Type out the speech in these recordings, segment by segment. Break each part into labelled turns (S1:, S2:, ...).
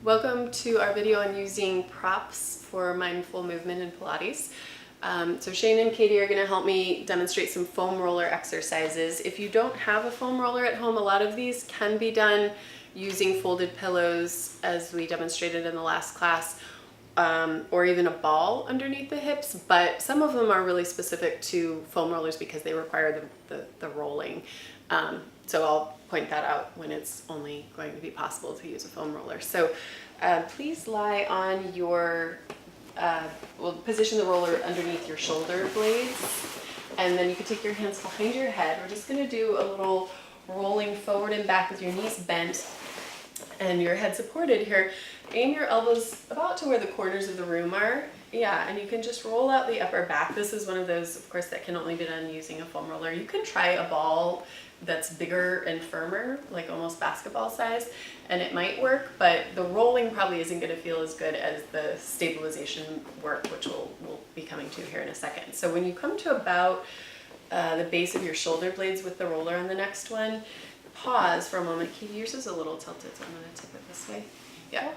S1: Welcome to our video on using props for mindful movement in Pilates. So Shane and Katie are going to help me demonstrate some foam roller exercises. If you don't have a foam roller at home, a lot of these can be done using folded pillows, as we demonstrated in the last class, or even a ball underneath the hips, but some of them are really specific to foam rollers because they require the rolling. So I'll point that out when it's only going to be possible to use a foam roller. So please lie on your, position the roller underneath your shoulder blades, and then you can take your hands behind your head. We're just going to do a little rolling forward and back with your knees bent and your head supported here. Aim your elbows about to where the corners of the room are. Yeah, and you can just roll out the upper back. This is one of those, of course, that can only be done using a foam roller. You can try a ball that's bigger and firmer, like almost basketball size, and it might work, but the rolling probably isn't going to feel as good as the stabilization work, which we'll be coming to here in a second. So when you come to about the base of your shoulder blades with the roller on the next one, pause for a moment. Katie, yours is a little tilted, so I'm going to tip it this way. Yeah.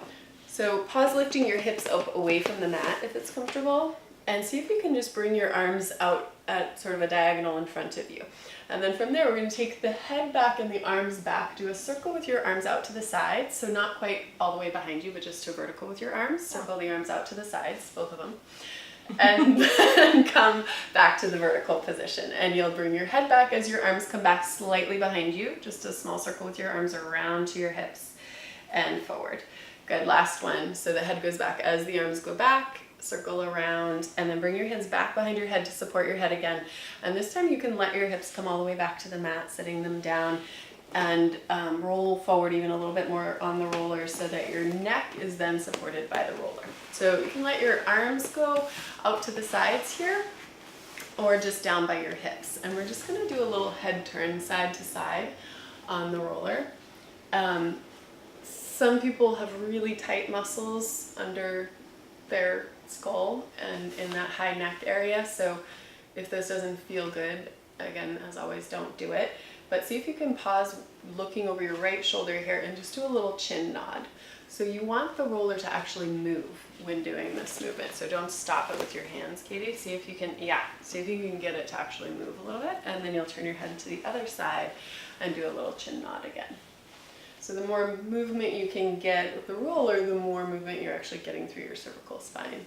S1: So pause lifting your hips up away from the mat if it's comfortable, and see if you can just bring your arms out at sort of a diagonal in front of you. And then from there, we're going to take the head back and the arms back. Do a circle with your arms out to the sides, so not quite all the way behind you, but just to vertical with your arms. Circle the arms out to the sides, both of them. And then come back to the vertical position. And you'll bring your head back as your arms come back slightly behind you. Just a small circle with your arms around to your hips and forward. Good, last one. So the head goes back as the arms go back, circle around, and then bring your hands back behind your head to support your head again. And this time you can let your hips come all the way back to the mat, sitting them down, and roll forward even a little bit more on the roller so that your neck is then supported by the roller. So you can let your arms go out to the sides here, or just down by your hips. And we're just going to do a little head turn side to side on the roller. Some people have really tight muscles under their skull and in that high neck area, so if this doesn't feel good, again, as always, don't do it. But see if you can pause looking over your right shoulder here and just do a little chin nod. So you want the roller to actually move when doing this movement, so don't stop it with your hands, Katie. See if you can, see if you can get it to actually move a little bit, and then you'll turn your head to the other side and do a little chin nod again. So the more movement you can get with the roller, the more movement you're actually getting through your cervical spine.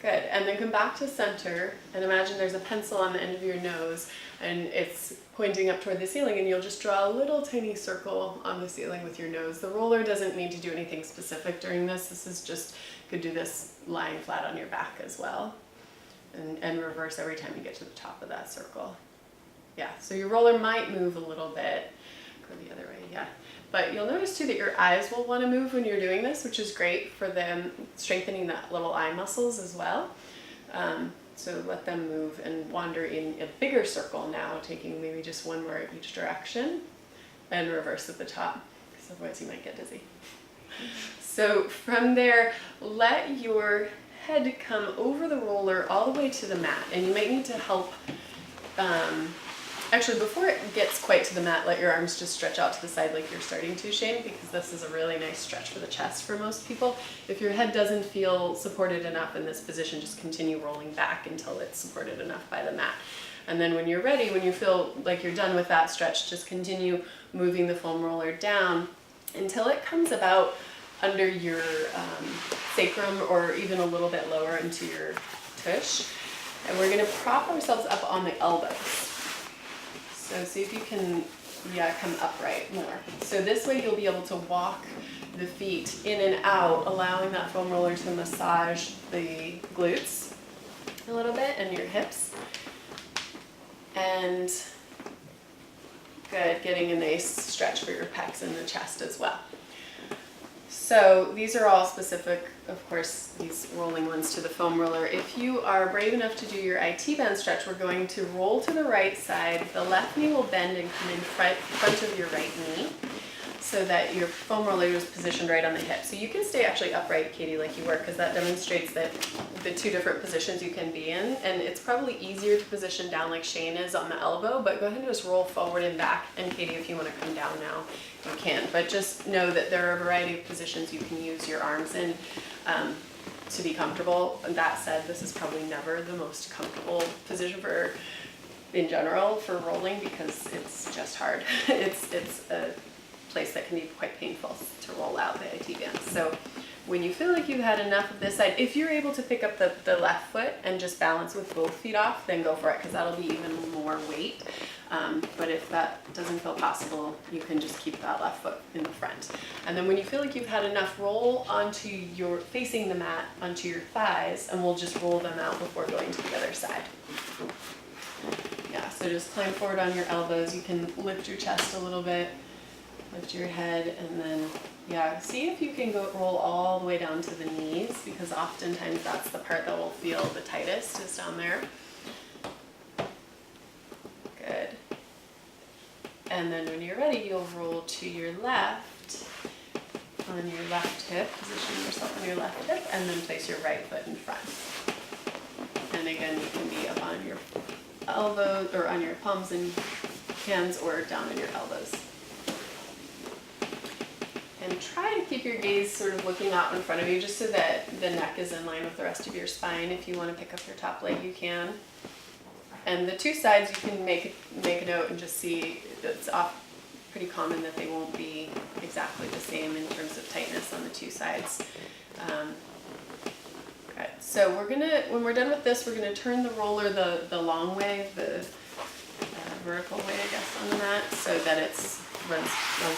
S1: Good, and then come back to center and imagine there's a pencil on the end of your nose and it's pointing up toward the ceiling, and you'll just draw a little tiny circle on the ceiling with your nose. The roller doesn't need to do anything specific during this. This is just, you could do this lying flat on your back as well, and reverse every time you get to the top of that circle. Yeah, so your roller might move a little bit. Go the other way, yeah. But you'll notice too that your eyes will want to move when you're doing this, which is great for them strengthening the little eye muscles as well. So let them move and wander in a bigger circle now, taking maybe just one more in each direction, and reverse at the top, because otherwise you might get dizzy. So from there, let your head come over the roller all the way to the mat, and you might need to help. Actually, before it gets quite to the mat, let your arms just stretch out to the side like you're starting to, Shane, because this is a really nice stretch for the chest for most people. If your head doesn't feel supported enough in this position, just continue rolling back until it's supported enough by the mat. And then when you're ready, when you feel like you're done with that stretch, just continue moving the foam roller down until it comes about under your sacrum, or even a little bit lower into your tush. And we're going to prop ourselves up on the elbows. So see if you can, come upright more. So this way you'll be able to walk the feet in and out, allowing that foam roller to massage the glutes a little bit and your hips. And good, getting a nice stretch for your pecs and the chest as well. So these are all specific, of course, these rolling ones to the foam roller. If you are brave enough to do your IT band stretch, we're going to roll to the right side. The left knee will bend and come in front of your right knee. so that your foam roller is positioned right on the hip. So you can stay actually upright, Katie, like you were, because that demonstrates that the two different positions you can be in. And it's probably easier to position down like Shane is on the elbow, but go ahead and just roll forward and back. And Katie, if you want to come down now, you can. But just know that there are a variety of positions you can use your arms in to be comfortable. And that said, this is probably never the most comfortable position in general for rolling, because it's just hard. It's a place that can be quite painful to roll out the IT band. So when you feel like you've had enough of this side, if you're able to pick up the left foot and just balance with both feet off, then go for it, because that'll be even more weight. But if that doesn't feel possible, you can just keep that left foot in the front. And then when you feel like you've had enough, roll onto facing the mat onto your thighs, and we'll just roll them out before going to the other side. Yeah, so just climb forward on your elbows. You can lift your chest a little bit, lift your head, and then, yeah, see if you can roll all the way down to the knees, because oftentimes that's the part that will feel the tightest, is down there. Good. And then when you're ready, you'll roll to your left on your left hip, position yourself on your left hip, and then place your right foot in front. And again, you can be up on your elbows, or on your palms and hands, or down on your elbows. And try to keep your gaze sort of looking out in front of you, just so that the neck is in line with the rest of your spine. If you want to pick up your top leg, you can. And the two sides, you can make a note and just see, it's pretty common that they won't be exactly the same in terms of tightness on the two sides. Okay. So when we're done with this, we're gonna turn the roller the long way, the vertical way, I guess, on the mat, so that it's runs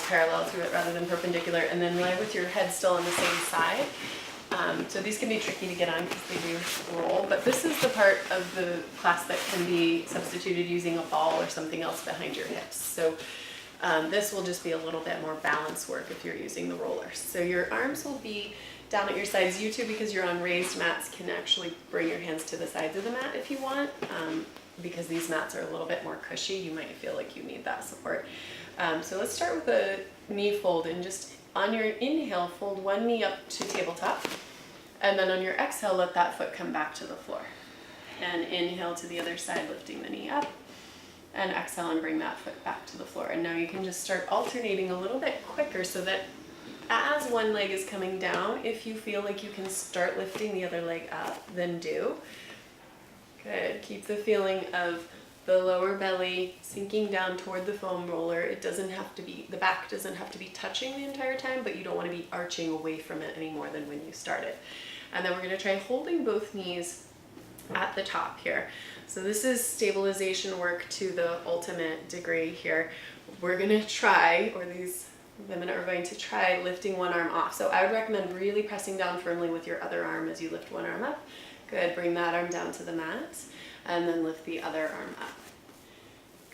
S1: parallel to it rather than perpendicular, and then lie with your head still on the same side. So these can be tricky to get on because they do roll, but this is the part of the class that can be substituted using a ball or something else behind your hips. So this will just be a little bit more balance work if you're using the roller. So your arms will be down at your sides. You too, because you're on raised mats, can actually bring your hands to the sides of the mat if you want, because these mats are a little bit more cushy. You might feel like you need that support. So let's start with a knee fold, and just on your inhale, fold one knee up to tabletop, and then on your exhale, let that foot come back to the floor. And inhale to the other side, lifting the knee up, and exhale and bring that foot back to the floor. And now you can just start alternating a little bit quicker, so that as one leg is coming down, if you feel like you can start lifting the other leg up, then do. Good. Keep the feeling of the lower belly sinking down toward the foam roller. It doesn't have to be, the back doesn't have to be touching the entire time, but you don't want to be arching away from it any more than when you started. And then we're going to try holding both knees at the top here. So this is stabilization work to the ultimate degree here. We're going to try, or these women are going to try, lifting one arm off. So I would recommend really pressing down firmly with your other arm as you lift one arm up. Good. Bring that arm down to the mat, and then lift the other arm up.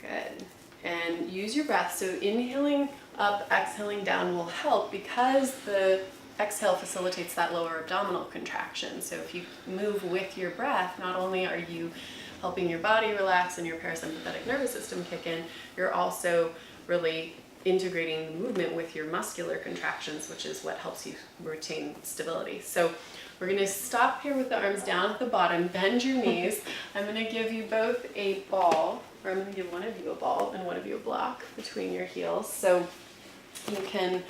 S1: Good. And use your breath. So inhaling up, exhaling down will help, because the exhale facilitates that lower abdominal contraction. So if you move with your breath, not only are you helping your body relax and your parasympathetic nervous system kick in, you're also really integrating the movement with your muscular contractions, which is what helps you retain stability. So we're going to stop here with the arms down at the bottom, bend your knees. I'm going to give you both a ball, or I'm going to give one of you a ball and one of you a block between your heels. So you can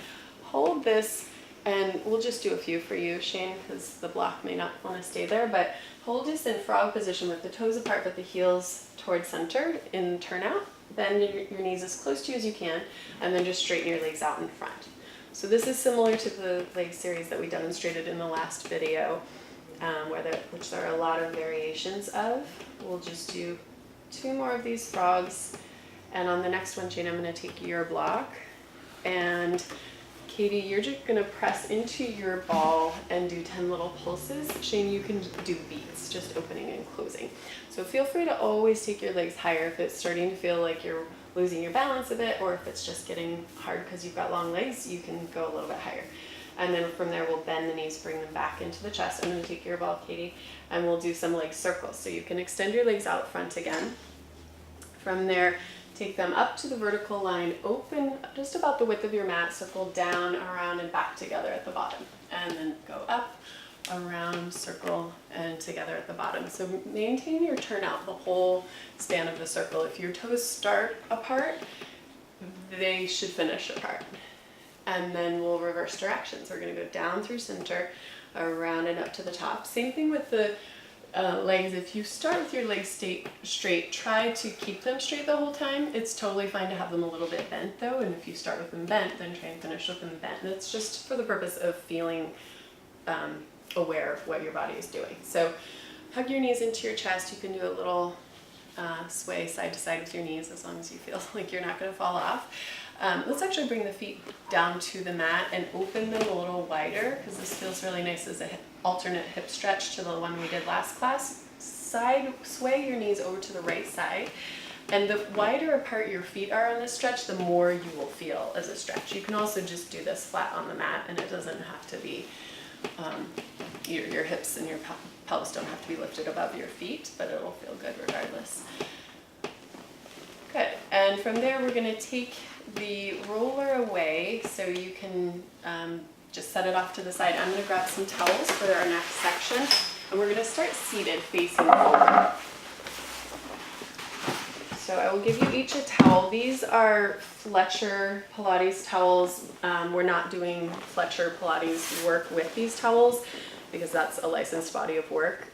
S1: hold this, and we'll just do a few for you, Shane, because the block may not want to stay there, but hold this in frog position with the toes apart but the heels towards center in turnout. Bend your knees as close to you as you can, and then just straighten your legs out in front. So this is similar to the leg series that we demonstrated in the last video, which there are a lot of variations of. We'll just do 2 more of these frogs, and on the next one, Shane, I'm going to take your block, and Katie, you're just going to press into your ball and do 10 little pulses. Shane, you can do beats, just opening and closing. So feel free to always take your legs higher if it's starting to feel like you're losing your balance a bit, or if it's just getting hard because you've got long legs, you can go a little bit higher. And then from there, we'll bend the knees, bring them back into the chest. I'm going to take your ball, Katie, and we'll do some leg circles. So you can extend your legs out front again. From there, Take them up to the vertical line, open just about the width of your mat, circle down, around, and back together at the bottom. And then go up, around, circle, and together at the bottom. So maintain your turnout the whole span of the circle. If your toes start apart, they should finish apart. And then we'll reverse directions. We're going to go down through center, around and up to the top. Same thing with the legs. If you start with your legs straight, try to keep them straight the whole time. It's totally fine to have them a little bit bent though, and if you start with them bent, then try and finish with them bent. And it's just for the purpose of feeling aware of what your body is doing. So hug your knees into your chest. You can do a little sway side to side with your knees as long as you feel like you're not going to fall off. Let's actually bring the feet down to the mat and open them a little wider, because this feels really nice as an alternate hip stretch to the one we did last class. Sway your knees over to the right side, and the wider apart your feet are on this stretch, the more you will feel as a stretch. You can also just do this flat on the mat, and it doesn't have to be, your hips and your pelvis don't have to be lifted above your feet, but it'll feel good regardless. Good, and from there we're going to take the roller away so you can just set it off to the side. I'm going to grab some towels for our next section, and we're going to start seated facing forward. So I will give you each a towel. These are Fletcher Pilates towels. We're not doing Fletcher Pilates work with these towels because that's a licensed body of work.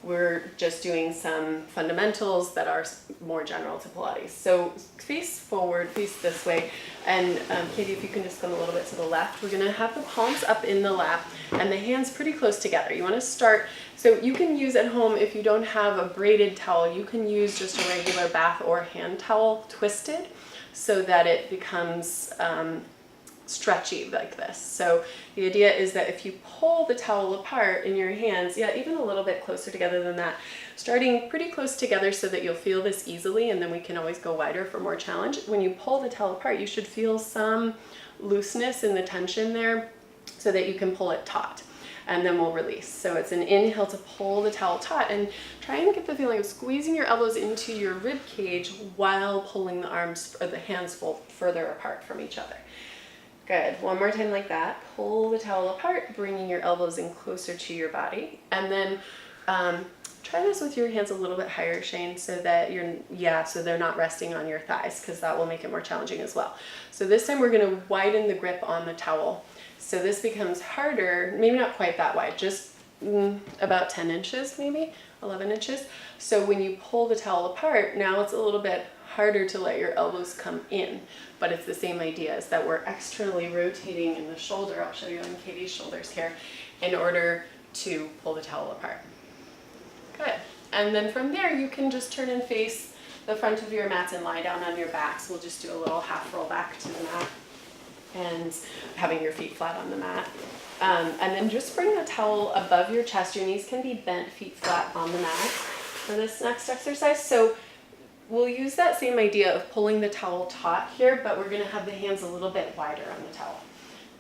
S1: We're just doing some fundamentals that are more general to Pilates. So face forward, face this way, and Katie, if you can just come a little bit to the left. We're going to have the palms up in the lap and the hands pretty close together. You want to start, so you can use at home, if you don't have a braided towel, you can use just a regular bath or hand towel twisted so that it becomes stretchy like this. So the idea is that if you pull the towel apart in your hands, even a little bit closer together than that, starting pretty close together so that you'll feel this easily, and then we can always go wider for more challenge. When you pull the towel apart, you should feel some looseness in the tension there so that you can pull it taut, and then we'll release. So it's an inhale to pull the towel taut, and try and get the feeling of squeezing your elbows into your rib cage while pulling the arms or the hands further apart from each other. Good. One more time like that. Pull the towel apart, bringing your elbows in closer to your body. And then try this with your hands a little bit higher, Shane, so that so they're not resting on your thighs, because that will make it more challenging as well. So this time we're going to widen the grip on the towel. So this becomes harder, maybe not quite that wide, just about 10 inches, maybe 11 inches. So when you pull the towel apart, now it's a little bit harder to let your elbows come in, but it's the same idea, is that we're externally rotating in the shoulder. I'll show you on Katie's shoulders here, in order to pull the towel apart. Good. And then from there, you can just turn and face the front of your mats and lie down on your backs. We'll just do a little half roll back to the mat and having your feet flat on the mat. And then just bring the towel above your chest. Your knees can be bent, feet flat on the mat for this next exercise. So we'll use that same idea of pulling the towel taut here, but we're going to have the hands a little bit wider on the towel.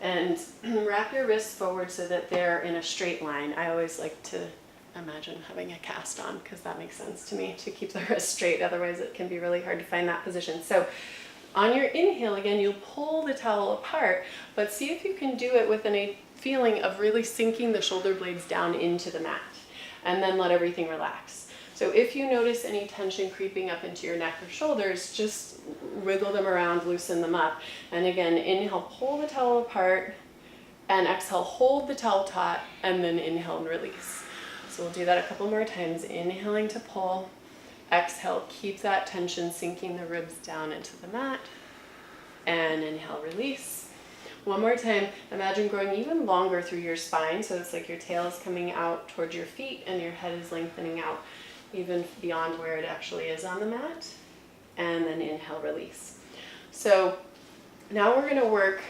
S1: And wrap your wrists forward so that they're in a straight line. I always like to imagine having a cast on, because that makes sense to me, to keep the wrist straight. Otherwise it can be really hard to find that position. So on your inhale, again, you'll pull the towel apart, but see if you can do it with a feeling of really sinking the shoulder blades down into the mat, and then let everything relax. So if you notice any tension creeping up into your neck or shoulders, just wiggle them around, loosen them up. And again, inhale, pull the towel apart, and exhale, hold the towel taut, and then inhale and release. So we'll do that a couple more times. Inhaling to pull, exhale, keep that tension, sinking the ribs down into the mat, and inhale, release. One more time. Imagine growing even longer through your spine, so it's like your tail is coming out towards your feet and your head is lengthening out even beyond where it actually is on the mat, and then inhale, release. So now we're going to work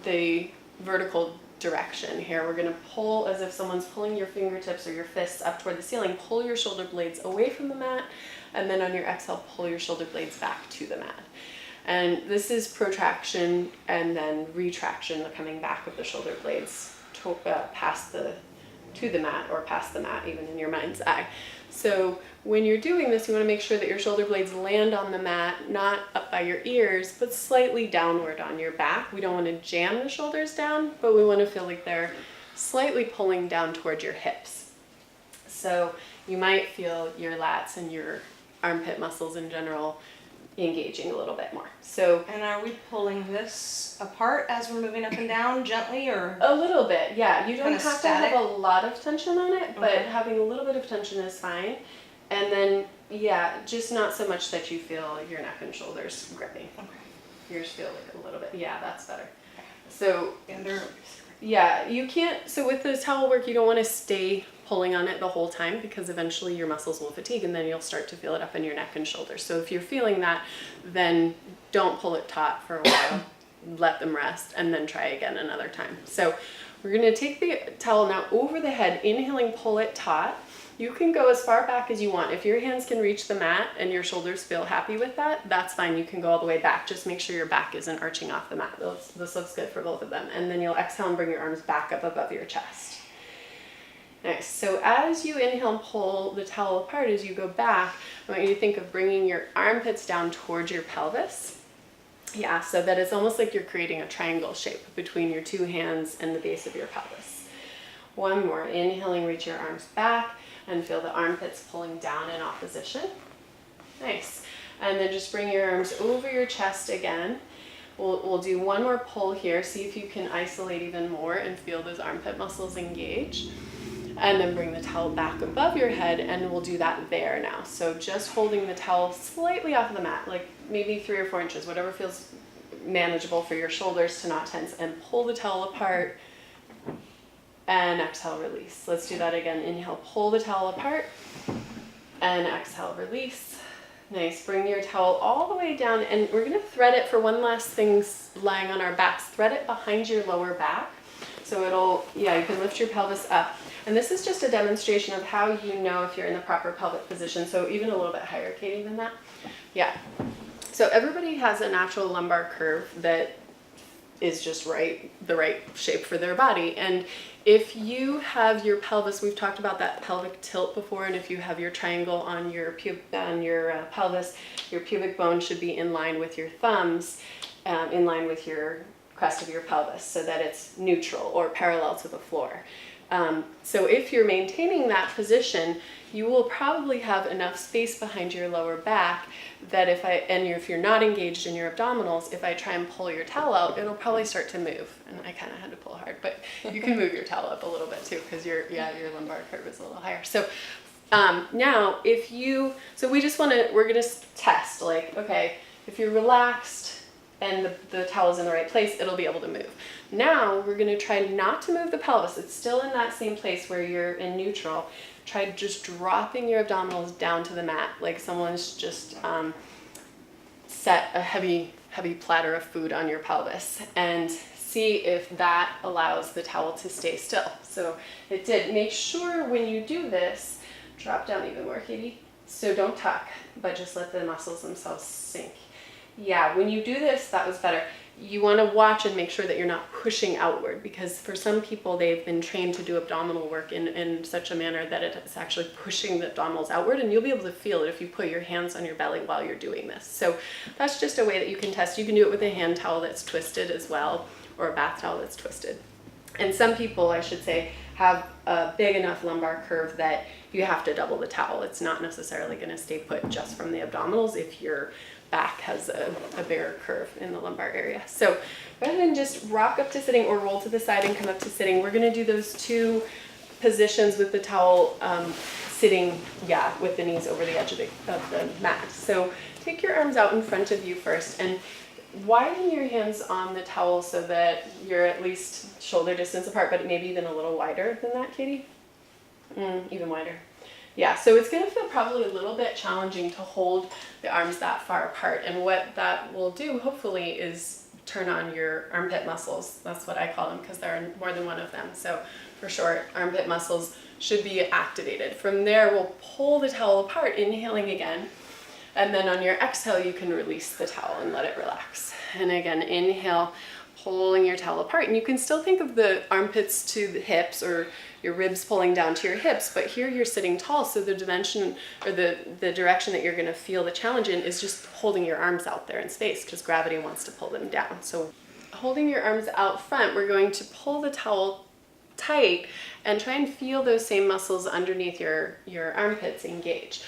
S1: the vertical direction here. We're going to pull as if someone's pulling your fingertips or your fists up toward the ceiling. Pull your shoulder blades away from the mat, and then on your exhale, pull your shoulder blades back to the mat. And this is protraction and then retraction, the coming back of the shoulder blades past the to the mat or past the mat, even in your mind's eye. So when you're doing this, you want to make sure that your shoulder blades land on the mat, not up by your ears, but slightly downward on your back. We don't want to jam the shoulders down, but we want to feel like they're slightly pulling down towards your hips. So you might feel your lats and your armpit muscles in general engaging a little bit more. So,
S2: and are we pulling this apart as we're moving up and down gently, or
S1: a little bit? Yeah, you don't have
S2: static?
S1: to have a lot of tension on it, but
S2: Okay.
S1: having a little bit of tension is fine. And then, yeah, just not so much that you feel your neck and shoulders gripping.
S2: Okay.
S1: Yours feel like a little bit. Yeah, that's better. So,
S2: And they're
S1: yeah, you can't, so with the towel work, you don't want to stay pulling on it the whole time, because eventually your muscles will fatigue and then you'll start to feel it up in your neck and shoulders. So if you're feeling that, then don't pull it taut for a while, let them rest, and then try again another time. So we're going to take the towel now over the head, inhaling, pull it taut. You can go as far back as you want. If your hands can reach the mat and your shoulders feel happy with that, that's fine. You can go all the way back. Just make sure your back isn't arching off the mat. This looks good for both of them. And then you'll exhale and bring your arms back up above your chest. Nice. So as you inhale and pull the towel apart, as you go back, I want you to think of bringing your armpits down towards your pelvis. Yeah, so that it's almost like you're creating a triangle shape between your two hands and the base of your pelvis. One more. Inhaling, reach your arms back and feel the armpits pulling down in opposition. Nice. And then just bring your arms over your chest again. We'll do one more pull here. See if you can isolate even more and feel those armpit muscles engage. And then bring the towel back above your head, and we'll do that there now. So just holding the towel slightly off of the mat, like maybe 3 or 4 inches, whatever feels manageable for your shoulders to not tense, and pull the towel apart and exhale, release. Let's do that again. Inhale, pull the towel apart and exhale, release. Nice. Bring your towel all the way down, and we're going to thread it for one last thing lying on our backs. Thread it behind your lower back. So it'll, yeah, you can lift your pelvis up. And this is just a demonstration of how you know if you're in the proper pelvic position. So even a little bit higher, Katie, than that. Yeah. So everybody has a natural lumbar curve that is just right, the right shape for their body. And if you have your pelvis, we've talked about that pelvic tilt before, and if you have your triangle on your pelvis, your pubic bone should be in line with your thumbs, in line with your crest of your pelvis, so that it's neutral or parallel to the floor. So if you're maintaining that position, you will probably have enough space behind your lower back that if you're not engaged in your abdominals, if I try and pull your towel out, it'll probably start to move. And I kind of had to pull hard, but you can move your towel up a little bit too, because your lumbar curve is a little higher. So now we're gonna test, like, okay, if you're relaxed and the towel's in the right place, it'll be able to move. Now we're gonna try not to move the pelvis. It's still in that same place where you're in neutral. Try just dropping your abdominals down to the mat, like someone's just set a heavy platter of food on your pelvis, and see if that allows the towel to stay still. So it did. Make sure when you do this, drop down even more, Katie. So don't tuck, but just let the muscles themselves sink. Yeah, when you do this, that was better. You want to watch and make sure that you're not pushing outward, because for some people, they've been trained to do abdominal work in such a manner that it's actually pushing the abdominals outward, and you'll be able to feel it if you put your hands on your belly while you're doing this. So that's just a way that you can test. You can do it with a hand towel that's twisted as well, or a bath towel that's twisted. And some people, I should say, have a big enough lumbar curve that you have to double the towel. It's not necessarily going to stay put just from the abdominals if your back has a bigger curve in the lumbar area. So go ahead and just rock up to sitting, or roll to the side and come up to sitting. We're going to do those 2 positions with the towel sitting, with the knees over the edge of the mat. So take your arms out in front of you first, and widen your hands on the towel so that you're at least shoulder distance apart, but maybe even a little wider than that, Katie. Even wider. Yeah, so it's going to feel probably a little bit challenging to hold the arms that far apart. And what that will do, hopefully, is turn on your armpit muscles. That's what I call them, because there are more than one of them. So for short, armpit muscles should be activated. From there, we'll pull the towel apart, inhaling again. And then on your exhale, you can release the towel and let it relax. And again, inhale, pulling your towel apart. And you can still think of the armpits to the hips or your ribs pulling down to your hips, but here you're sitting tall, so the dimension or the direction that you're gonna feel the challenge in is just holding your arms out there in space because gravity wants to pull them down. So holding your arms out front, we're going to pull the towel tight and try and feel those same muscles underneath your armpits engage.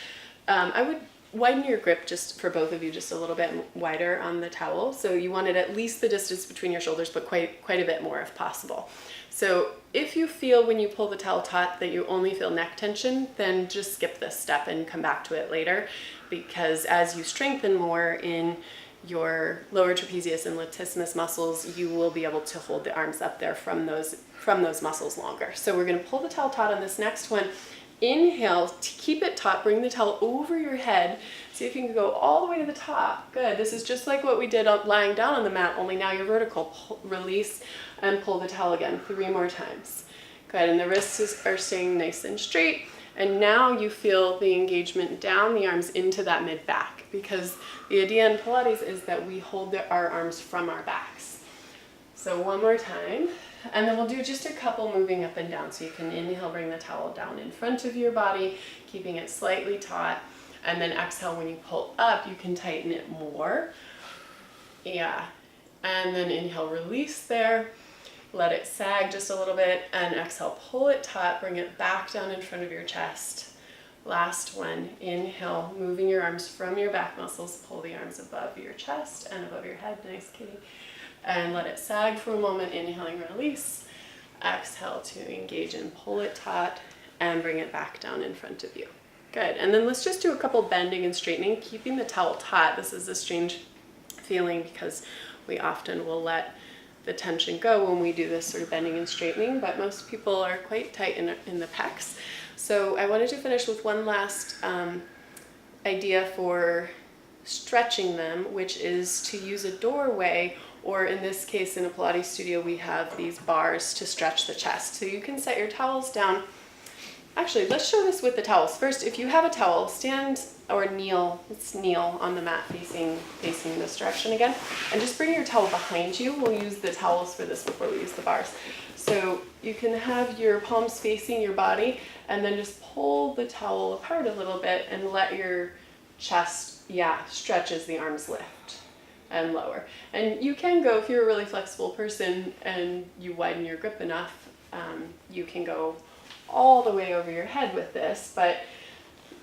S1: I would widen your grip just for both of you just a little bit wider on the towel. So you want it at least the distance between your shoulders, but quite a bit more if possible. So if you feel when you pull the towel taut that you only feel neck tension, then just skip this step and come back to it later, because as you strengthen more in your lower trapezius and latissimus muscles, you will be able to hold the arms up there from those muscles longer. So we're going to pull the towel taut on this next one. Inhale to keep it taut, bring the towel over your head. See if you can go all the way to the top. Good. This is just like what we did lying down on the mat, only now you're vertical. Release and pull the towel again 3 more times. Good. And the wrists are staying nice and straight. And now you feel the engagement down the arms into that mid back, because the idea in Pilates is that we hold our arms from our backs. So one more time. And then we'll do just a couple moving up and down. So you can inhale, bring the towel down in front of your body, keeping it slightly taut. And then exhale, when you pull up, you can tighten it more. Yeah. And then inhale, release there. Let it sag just a little bit. And exhale, pull it taut, bring it back down in front of your chest. Last one. Inhale, moving your arms from your back muscles. Pull the arms above your chest and above your head. Nice, kitty. And let it sag for a moment, inhaling, release. Exhale to engage and pull it taut and bring it back down in front of you. Good. And then let's just do a couple bending and straightening, keeping the towel taut. This is a strange feeling because we often will let the tension go when we do this sort of bending and straightening, but most people are quite tight in the pecs. So I wanted to finish with one last idea for stretching them, which is to use a doorway, or in this case in a Pilates studio we have these bars to stretch the chest. So you can set your towels down. Actually, let's show this with the towels. First, if you have a towel, stand or kneel. Let's kneel on the mat facing this direction again. And just bring your towel behind you. We'll use the towels for this before we use the bars. So you can have your palms facing your body and then just pull the towel apart a little bit and let your chest, stretch as the arms lift and lower. And you can go, if you're a really flexible person and you widen your grip enough, you can go all the way over your head with this, but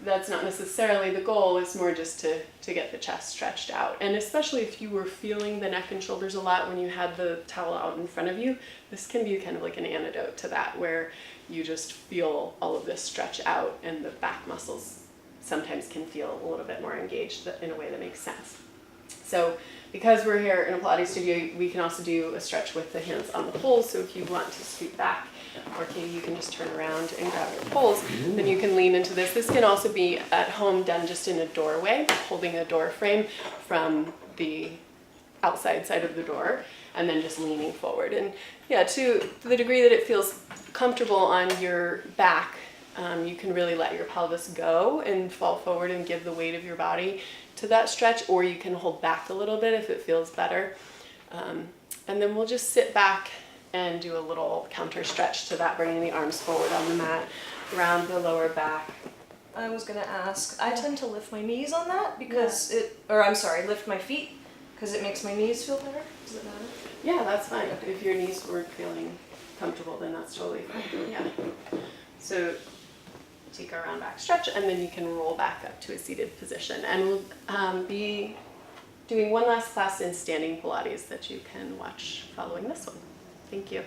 S1: that's not necessarily the goal. It's more just to get the chest stretched out. And especially if you were feeling the neck and shoulders a lot when you had the towel out in front of you, this can be kind of like an antidote to that, where you just feel all of this stretch out and the back muscles sometimes can feel a little bit more engaged in a way that makes sense. So because we're here in a Pilates studio, we can also do a stretch with the hands on the poles. So if you want to scoot back, or Katie, you can just turn around and grab your poles, then you can lean into this. This can also be at home done just in a doorway, holding a door frame from the outside side of the door, and then just leaning forward. And to the degree that it feels comfortable on your back, you can really let your pelvis go and fall forward and give the weight of your body to that stretch, or you can hold back a little bit if it feels better. And then we'll just sit back and do a little counter stretch to that, bringing the arms forward on the mat, around the lower back.
S2: I was gonna ask, I tend to lift my knees on that because lift my feet because it makes my knees feel better. Does it matter?
S1: Yeah, that's fine. If your knees weren't feeling comfortable, then that's totally fine. Yeah. So take our round back stretch, and then you can roll back up to a seated position. And we'll be doing one last class in standing Pilates that you can watch following this one. Thank you.